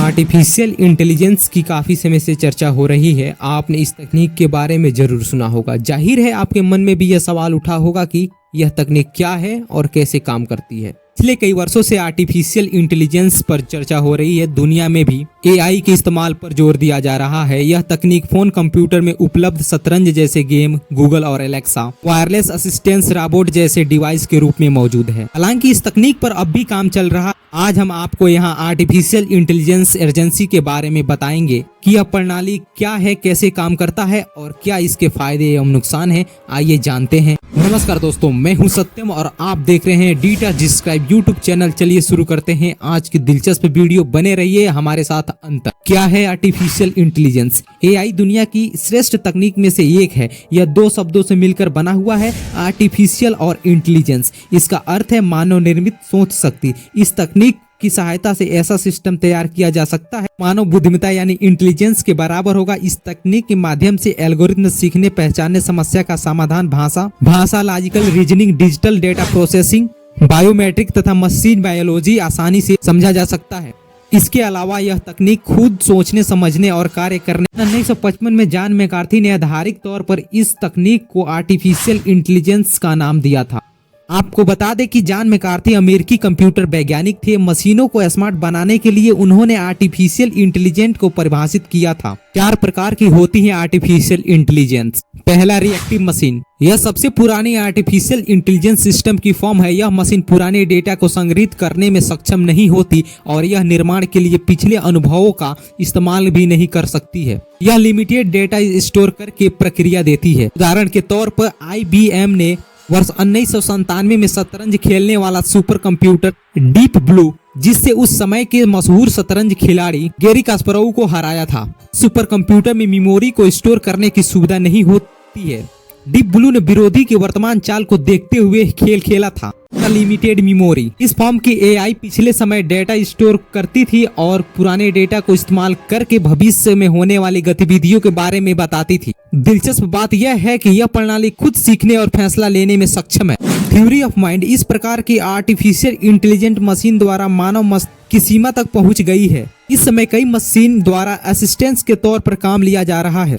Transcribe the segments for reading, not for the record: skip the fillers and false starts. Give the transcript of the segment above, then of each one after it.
Artificial intelligence की काफ़ी समय से चर्चा हो रही है। आपने इस तकनीक के बारे में जरूर सुना होगा। जाहिर है आपके मन में भी यह सवाल उठा होगा कि यह तकनीक क्या है और कैसे काम करती है। पिछले कई वर्षों से आर्टिफिशियल इंटेलिजेंस पर चर्चा हो रही है। दुनिया में भी एआई के इस्तेमाल पर जोर दिया जा रहा है। यह तकनीक फोन, कंप्यूटर में उपलब्ध शतरंज जैसे गेम, गूगल और एलेक्सा, वायरलेस असिस्टेंस रोबोट जैसे डिवाइस के रूप में मौजूद है। हालांकि इस तकनीक पर अब भी काम चल रहा है। आज हम आपको यहाँ आर्टिफिशियल इंटेलिजेंस एजेंसी के बारे में बताएंगे कि यह प्रणाली क्या है, कैसे काम करता है और क्या इसके फायदे एवं नुकसान हैं। आइए जानते हैं। नमस्कार दोस्तों, मैं हूं सत्यम और आप देख रहे हैं डीटा डिस्क्राइब यूट्यूब चैनल। चलिए शुरू करते हैं आज की दिलचस्प वीडियो। बने रहिए हमारे साथ अंत तक। क्या है आर्टिफिशियल इंटेलिजेंस? एआई दुनिया की श्रेष्ठ तकनीक में से एक है। यह दो शब्दों से मिलकर बना हुआ है, आर्टिफिशियल और इंटेलिजेंस। इसका अर्थ है मानव निर्मित सोच शक्ति। इस तकनीक की सहायता से ऐसा सिस्टम तैयार किया जा सकता है मानव बुद्धिमत्ता यानी इंटेलिजेंस के बराबर होगा। इस तकनीक के माध्यम से एल्गोरिथम सीखने, पहचानने, समस्या का समाधान, भाषा logical reasoning, digital data processing, biometric तथा मशीन बायोलॉजी आसानी से समझा जा सकता है। इसके अलावा यह तकनीक खुद सोचने, समझने और कार्य करने। 1955 में जॉन मैकार्थी ने आधारिक तौर पर इस तकनीक को आर्टिफिशियल इंटेलिजेंस का नाम दिया था। आपको बता दें कि जॉन मैकार्थी अमेरिकी कंप्यूटर वैज्ञानिक थे। मशीनों को स्मार्ट बनाने के लिए उन्होंने आर्टिफिशियल इंटेलिजेंस को परिभाषित किया था। 4 प्रकार की होती है आर्टिफिशियल इंटेलिजेंस। पहला, रिएक्टिव मशीन। यह सबसे पुरानी आर्टिफिशियल इंटेलिजेंस सिस्टम की फॉर्म है। यह मशीन पुराने डेटा को संग्रहित करने में सक्षम नहीं होती और यह निर्माण के लिए पिछले अनुभवों का इस्तेमाल भी नहीं कर सकती है। यह लिमिटेड डेटा स्टोर करके प्रक्रिया देती है। उदाहरण के तौर पर IBM ने वर्ष 1997 में शतरंज खेलने वाला सुपर कंप्यूटर डीप ब्लू, जिससे उस समय के मशहूर शतरंज खिलाड़ी गैरी कास्परोव को हराया था। सुपर कंप्यूटर में मेमोरी को स्टोर करने की सुविधा नहीं होती है। डीप ब्लू ने विरोधी के वर्तमान चाल को देखते हुए खेल खेला था। Limited memory. इस फॉर्म की एआई पिछले समय डेटा स्टोर करती थी और पुराने डेटा को इस्तेमाल करके भविष्य में होने वाली गतिविधियों के बारे में बताती थी। दिलचस्प बात यह है कि यह प्रणाली खुद सीखने और फैसला लेने में सक्षम है। Theory of mind. इस प्रकार की आर्टिफिशियल इंटेलिजेंट मशीन द्वारा मानव मस्तिष्क की सीमा तक पहुंच गई है। इस समय कई मशीन द्वारा असिस्टेंस के तौर पर काम लिया जा रहा है।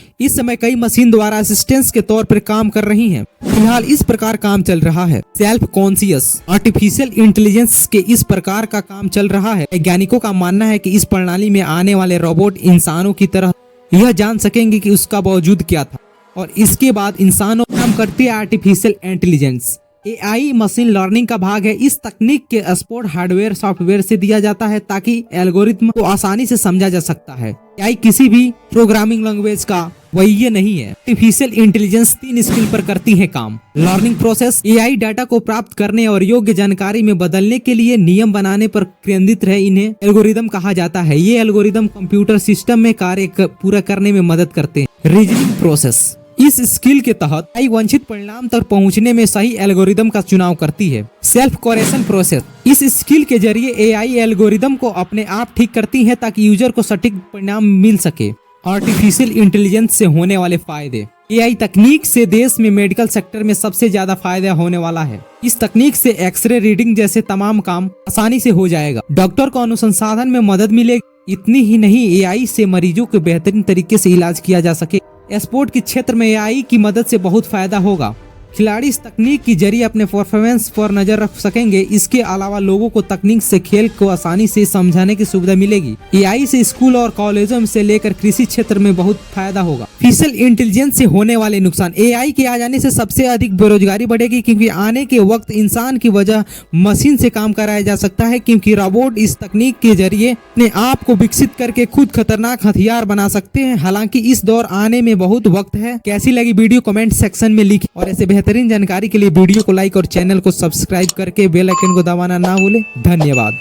काम कर रही हैं। फिलहाल इस प्रकार काम चल रहा है। सेल्फ कॉन्शियस आर्टिफिशियल इंटेलिजेंस के इस प्रकार का काम चल रहा है। वैज्ञानिकों का मानना है कि इस प्रणाली में आने वाले रोबोट इंसानों की तरह यह जान सकेंगे कि उसका वजूद क्या था और इसके बाद इंसानों काम करती है artificial intelligence. AI machine learning का भाग है। इस तकनीक के सपोर्ट हार्डवेयर सॉफ्टवेयर से दिया जाता है ताकि एल्गोरिथम को आसानी से समझा जा सकता है। एआई किसी भी प्रोग्रामिंग लैंग्वेज का वही नहीं है। आर्टिफिशियल इंटेलिजेंस 3 स्किल पर करती है काम। Learning process. एआई डाटा को प्राप्त करने और योग्य जानकारी में बदलने के लिए नियम बनाने पर केंद्रित है। इन्हें एल्गोरिदम कहा जाता है। ये एल्गोरिदम कंप्यूटर सिस्टम में कार्य पूरा करने में मदद करते हैं। Reasoning process. इस स्किल के तहत एआई वांछित परिणाम तक पहुंचने में सही एल्गोरिदम का चुनाव करती है। Self correction process. इस स्किल के जरिए एआई एल्गोरिदम को अपने आप ठीक करती है ताकि यूजर को सटीक परिणाम मिल सके। आर्टिफिशियल इंटेलिजेंस से होने वाले फायदे। एआई तकनीक से देश में मेडिकल सेक्टर में सबसे ज्यादा फायदा होने वाला है। इस तकनीक से एक्सरे रीडिंग जैसे तमाम काम आसानी से हो जाएगा। डॉक्टर को अनुसंधान में मदद मिलेगी। इतनी ही नहीं, एआई से मरीजों के बेहतरीन तरीके से इलाज किया जा सके। स्पोर्ट के क्षेत्र में एआई की मदद से बहुत फायदा होगा। खिलाड़ी इस तकनीक के जरिए अपने परफॉर्मेंस पर नजर रख सकेंगे। इसके अलावा लोगों को तकनीक से खेल को आसानी से समझाने की सुविधा मिलेगी। एआई से स्कूल और कॉलेजों से लेकर कृषि क्षेत्र में बहुत फायदा होगा। आर्टिफिशियल इंटेलिजेंस से होने वाले नुकसान। एआई के आ जाने से सबसे अधिक बेरोजगारी बढ़ेगी, क्योंकि आने के वक्त इंसान की वजह मशीन से काम कराया जा सकता है, क्योंकि रोबोट इस तकनीक के जरिए अपने आप को विकसित करके खुद खतरनाक हथियार बना सकते हैं। हालांकि इस दौर आने में बहुत वक्त है। कैसी लगी वीडियो कमेंट सेक्शन में लिखें और ऐसे बेहतरीन जानकारी के लिए वीडियो को लाइक और चैनल को सब्सक्राइब करके बेल आइकन को दबाना ना भूलें। धन्यवाद।